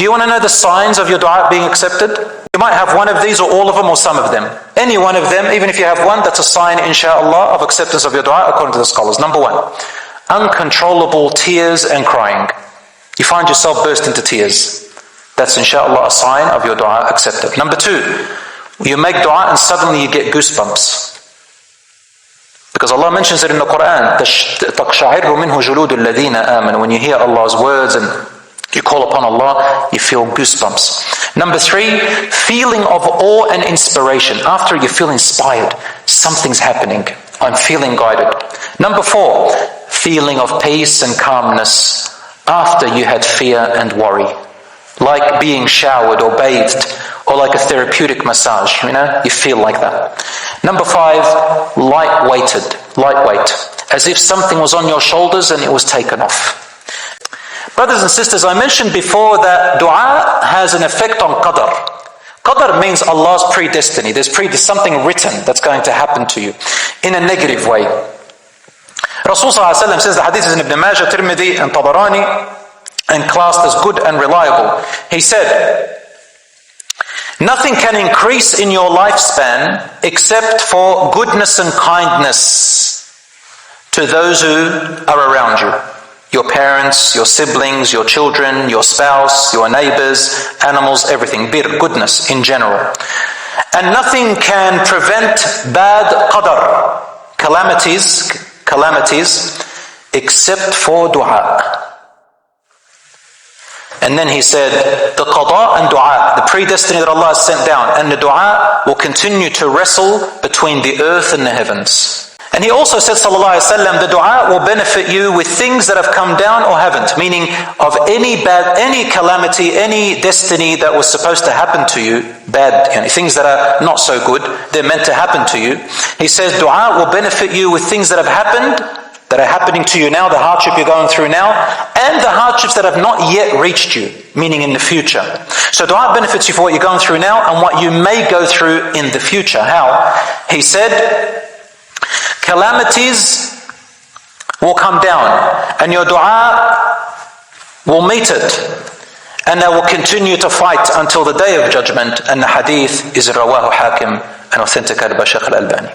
Do you want to know the signs of your dua being accepted? You might have one of these or all of them or some of them. Any one of them, even if you have one, that's a sign, inshallah, of acceptance of your dua according to the scholars. Number one, uncontrollable tears and crying. You find yourself burst into tears. That's inshallah a sign of your dua accepted. Number two, you make dua and suddenly you get goosebumps. Because Allah mentions it in the Quran. تَقْشَعِرُّ مِنْهُ جُلُودُ الَّذِينَ آمَنُوا. When you hear Allah's words and you call upon Allah, you feel goosebumps. Number three, feeling of awe and inspiration. After you feel inspired, something's happening. I'm feeling guided. Number four, feeling of peace and calmness after you had fear and worry. Like being showered or bathed, or like a therapeutic massage, you feel like that. Number five, lightweight, as if something was on your shoulders and it was taken off. Brothers and sisters, I mentioned before that dua has an effect on qadr. Qadr means Allah's predestiny. There's something written that's going to happen to you in a negative way. Rasul ﷺ says, the hadith is in Ibn Majah, Tirmidhi and Tabarani, and classed as good and reliable. He said, nothing can increase in your lifespan except for goodness and kindness to those who are around you. Your parents, your siblings, your children, your spouse, your neighbors, animals, everything. Bir, goodness in general. And nothing can prevent bad qadr, calamities, except for dua. And then he said, the qada and dua, the predestiny that Allah has sent down, and the dua will continue to wrestle between the earth and the heavens. And he also said, sallallahu alaihi wasallam, the dua will benefit you with things that have come down or haven't, meaning of any calamity, any destiny that was supposed to happen to you, bad, things that are not so good, they're meant to happen to you. He says, dua will benefit you with things that have happened, that are happening to you now, the hardship you're going through now, and the hardships that have not yet reached you, meaning in the future. So dua benefits you for what you're going through now and what you may go through in the future. How? He said, calamities will come down and your dua will meet it, and they will continue to fight until the day of judgment. And the hadith is rawahu Hakim and authenticated by Shaykh al-Albani.